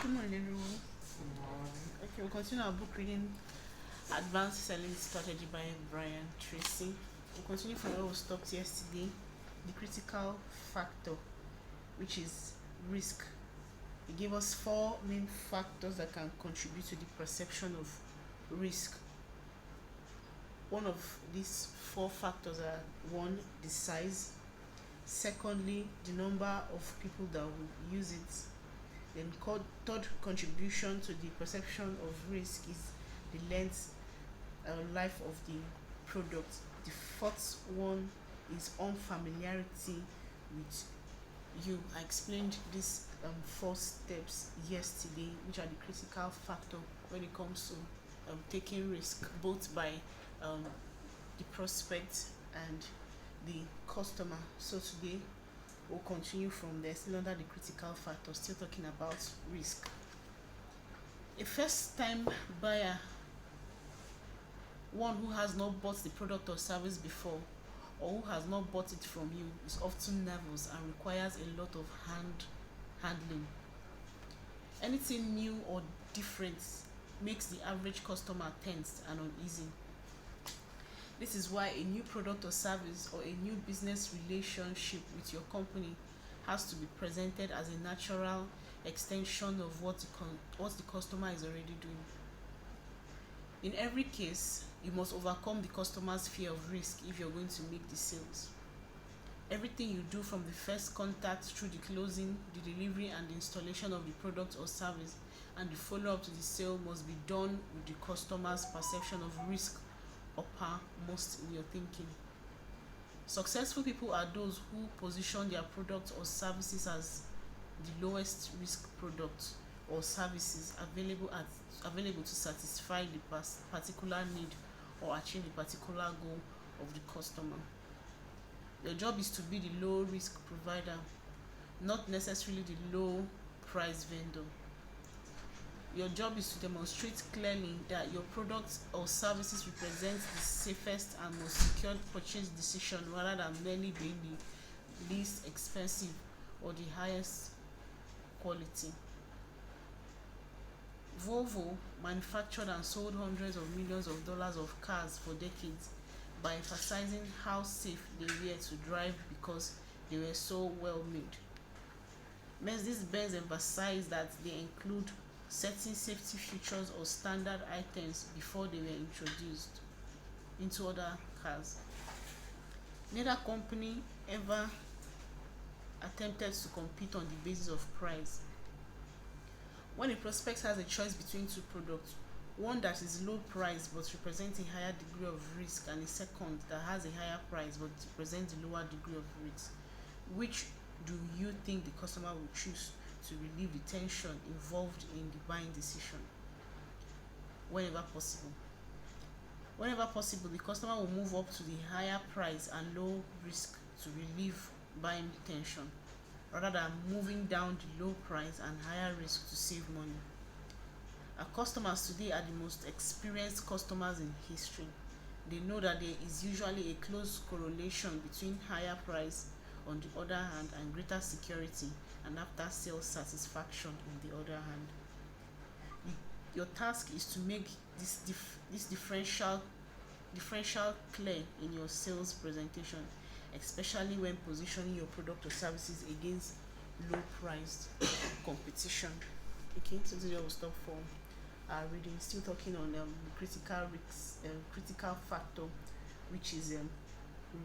Good morning, everyone. Okay, we'll continue our book reading Advanced Selling Strategy by Brian Tracy. We'll continue from where we stopped yesterday. The critical factor, which is risk. He gave us 4 main factors that can contribute to the perception of risk. One of these 4 factors are: 1, the size; secondly, the number of people that will use it; then third contribution to the perception of risk is the length life of the product. The fourth one is unfamiliarity with you. I explained these 4 steps yesterday, which are the critical factor when it comes to taking risk, both by the prospect and the customer. So today we'll continue from there, still under the critical factor, still talking about risk. A first time buyer, one who has not bought the product or service before, or who has not bought it from you, is often nervous and requires a lot of handling. Anything new or different makes the average customer tense and uneasy. This is why a new product or service or a new business relationship with your company has to be presented as a natural extension of what the customer is already doing. In every case, you must overcome the customer's fear of risk if you're going to make the sales. Everything you do, from the first contact through the closing, the delivery and the installation of the product or service, and the follow-up to the sale, must be done with the customer's perception of risk uppermost in your thinking. Successful people are those who position their products or services as the lowest risk products or services available to satisfy the particular need or achieve the particular goal of the customer. Your job is to be the low risk provider, not necessarily the low price vendor. Your job is to demonstrate clearly that your products or services represent the safest and most secure purchase decision, rather than merely being the least expensive or the highest quality. Volvo manufactured and sold hundreds of millions of dollars of cars for decades by emphasizing how safe they were to drive because they were so well made. Mercedes-Benz emphasized that they include certain safety features or standard items before they were introduced into other cars. Neither company ever attempted to compete on the basis of price. When a prospect has a choice between 2 products, one that is low price but represents a higher degree of risk, and a second that has a higher price but represents a lower degree of risk, which do you think the customer will choose to relieve the tension involved in the buying decision? Whenever possible, the customer will move up to the higher price and low risk to relieve buying tension, rather than moving down the low price and higher risk to save money. Our customers today are the most experienced customers in history. They know that there is usually a close correlation between higher price on the other hand and greater security and after sales satisfaction on the other hand. Your task is to make this differential clear in your sales presentation, especially when positioning your product or services against low priced competition. Okay, so this is where we'll stop for our reading. Still talking on critical factor, which is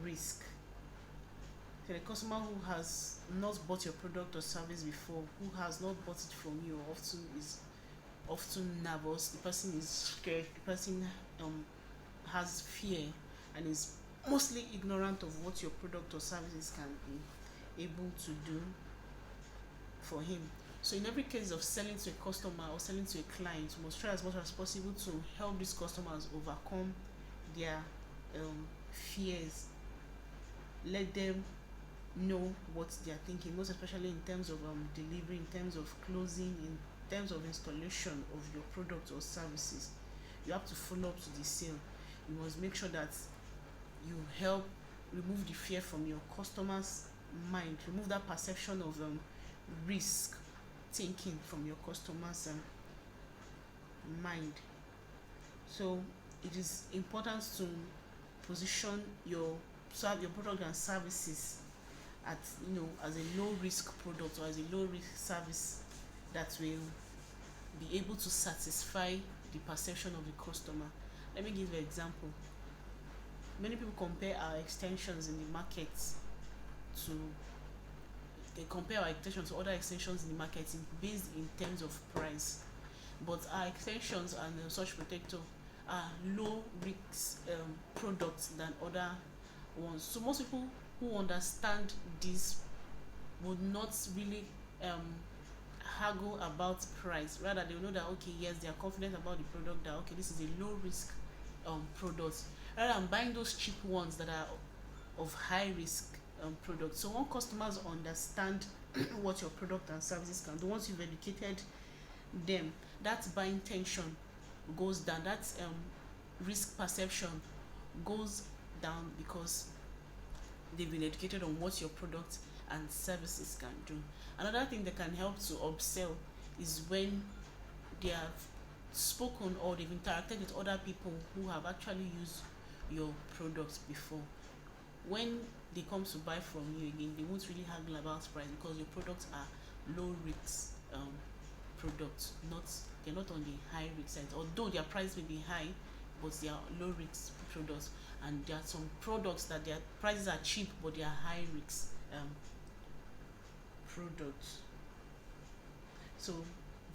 risk. So the customer who has not bought your product or service before, who has not bought it from you, often nervous. The person is scared. The person has fear and is mostly ignorant of what your product or services can be able to do for him. So in every case of selling to a customer or selling to a client, you must try as much as possible to help these customers overcome their fears. Let them know what they are thinking, most especially in terms of delivery, in terms of closing, in terms of installation of your products or services. You have to follow up to the sale. You must make sure that you help remove the fear from your customers' mind, remove that perception of risk thinking from your customers' mind. So it is important to position your your product and services at, as a low risk product or as a low risk service that will be able to satisfy the perception of the customer. Let me give you an example. Many people compare our extensions in the market to they compare our extensions to other extensions in the market based in terms of price. But our extensions and such protector are low risk products than other ones. So most people who understand this would not really haggle about price. Rather, they will know that okay, yes, they are confident about the product. That okay, this is a low risk product. Rather than buying those cheap ones that are of high risk products. So when customers understand what your product and services can do, once you've educated them, that buying tension goes down. That risk perception goes down because they've been educated on what your product and services can do. Another thing that can help to upsell is when they have spoken or they've interacted with other people who have actually used your products before. When they come to buy from you again, they won't really haggle about price because your products are low risk products, not they're not on the high risk side. Although their price may be high, but they are low risk products. And there are some products that their prices are cheap, but they are high risk products. So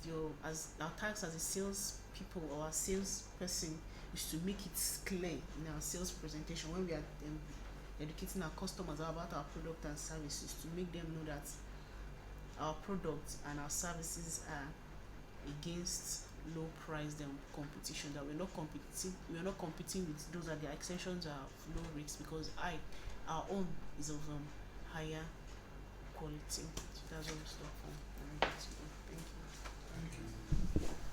your as our task as a sales people or a sales person is to make it clear in our sales presentation when we are educating our customers about our product and services, to make them know that our products and our services are against low price competition, that we're not competing with those that their extensions are of low risk, because our own is of higher quality. So that's what we start from. Thank you. Thank you.